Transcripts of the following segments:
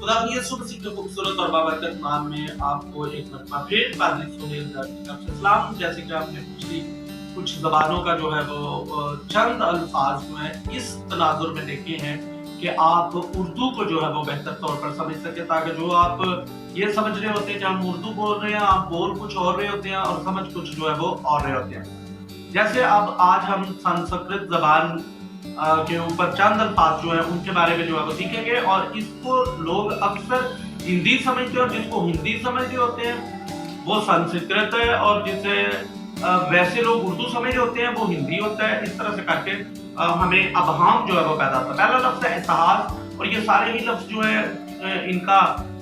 खुदा की यीशु मसीह के खूबसूरत और बाबरकत नाम में आपको एक मरतबा फिर पादरी सुहेल की तरफ से सलाम। जैसे कि आपने पिछली कुछ ज़बानों का जो है वो चंद अल्फाज जो है इस तनाजुर में देखे हैं कि आप उर्दू को जो है वो बेहतर तौर पर समझ सके, ताकि जो आप ये समझ रहे होते हैं कि हम उर्दू बोल रहे हैं, आप बोल कुछ और रहे होते हैं और समझ कुछ जो है वो और रहे होते हैं। जैसे अब आज हम संस्कृत ज़बान के ऊपर चंद अल्फाज जो है उनके बारे में जो है वो सीखेंगे, और इसको लोग अक्सर हिंदी समझते हैं और जिसको हिंदी समझते होते हैं वो संस्कृत है, और जिसे वैसे लोग उर्दू समझ होते हैं वो हिंदी होता है। इस तरह से करके हमें अबहम जो है वो पैदा होता है। पहला लफ्ज़ है इतिहास, और ये सारे ही लफ्ज़ जो है इनका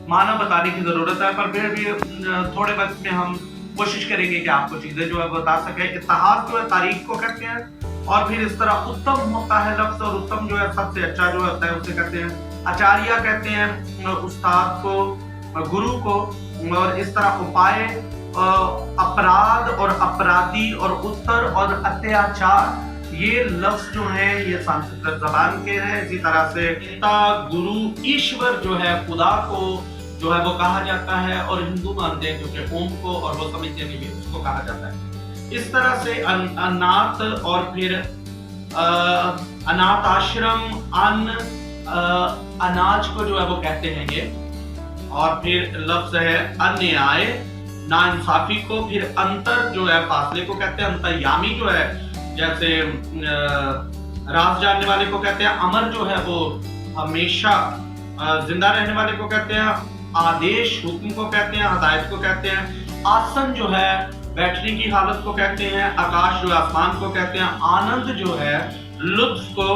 माना बताने की ज़रूरत है, पर फिर भी थोड़े वक्त में हम कोशिश करेंगे कि आपको चीज़ें जो है बता सकें। इतिहास जो है तारीख को कहते हैं, और फिर इस तरह उत्तम होता है लफ्ज़, और उत्तम जो है सबसे अच्छा जो होता है उसे कहते हैं आचार्य, कहते हैं उस्ताद को, गुरु को। और इस तरह उपाय, अपराध और अपराधी और उत्तर और अत्याचार, ये लफ्ज़ जो हैं ये संस्कृत ज़बान के हैं। इसी तरह से पिता, गुरु, ईश्वर जो है खुदा को जो है वो कहा जाता है, और हिंदू मानते हैं क्योंकि ओम को, और वो समझते हैं कि उसको कहा जाता है। इस तरह से अनाथ, और फिर अनाथ आश्रम, अन्न, अनाज को जो है वो कहते हैं ये। और फिर लफ्ज है अन्याय, नाइंसाफी को। फिर अंतर जो है फासले को कहते हैं। अंतर्यामी जो है जैसे राज जानने वाले को कहते हैं। अमर जो है वो हमेशा जिंदा रहने वाले को कहते हैं। आदेश हुक्म को कहते हैं, हदायत को कहते हैं। आसन जो है बैठने की हालत को कहते हैं। आकाश जो है आसमान को कहते हैं। आनंद जो है लुत्फ को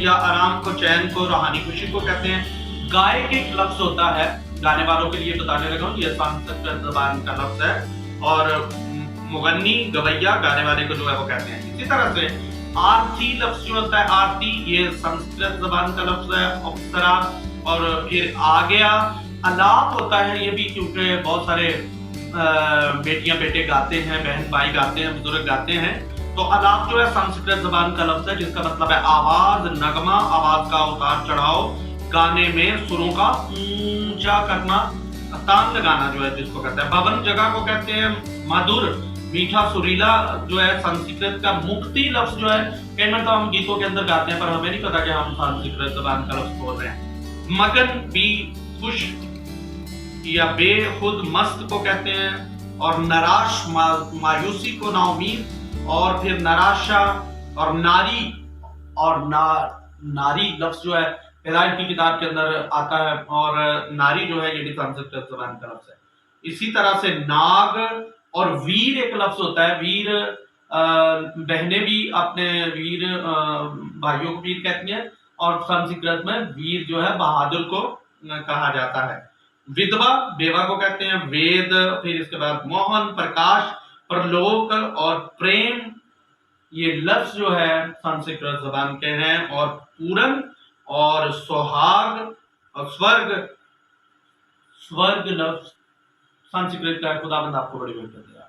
या आराम को, चैन को, रूहानी खुशी को कहते हैं। गायक एक लफ्ज होता है, गाने वालों के लिए बताने लगा हूँ, ये संस्कृत ज़बान का लफ्ज है। और मुगन्नी, गवैया, गाने वाले को जो है वो कहते हैं। इसी तरह से आरती लफ्ज जो होता है, आरती, ये संस्कृत ज़बान का लफ्ज है। अप्सरा, और फिर आ गया। अलाप होता है ये भी, क्योंकि बहुत सारे बेटियां बेटे गाते हैं, बहन भाई गाते हैं, बुजुर्ग गाते हैं। तो अलाप जो है संस्कृत ज़बान का लफ्ज है, जिसका मतलब है आवाज, नगमा, आवाज का उतार चढ़ाव, गाने में सुरों का ऊंचा करना, तान लगाना जो है जिसको कहते हैं। भवन जगह को कहते हैं। मधुर, मीठा, सुरीला जो है संस्कृत का। मुक्ति लफ्ज जो है कई बार तो हम गीतों के अंदर गाते हैं, पर हमें नहीं पता कि हम संस्कृत ज़बान का लफ्ज बोल रहे हैं। मगन भी खुश या बेखुद, मस्त को कहते हैं। और नराश, मायूसी को, नाउमीद। और फिर नराशा, और नारी, और नारी लफ्ज जो है हिदायत की किताब के अंदर आता है, और नारी जो है ये भी संस्कृत ज़बान का लफ्ज है। इसी तरह से नाग और वीर एक लफ्ज होता है। वीर, बहनें भी अपने वीर भाइयों को वीर कहती हैं, और संस्कृत में वीर जो है बहादुर को कहा जाता है। विधवा, बेवा को कहते हैं। वेद, फिर इसके बाद मोहन, प्रकाश, प्रलोक और प्रेम, ये लफ्ज जो है संस्कृत ज़बान के हैं। और पूरन और सुहाग और स्वर्ग, स्वर्ग लफ्ज संस्कृत का है। खुदाबंद आपको बड़ी बरकत दे।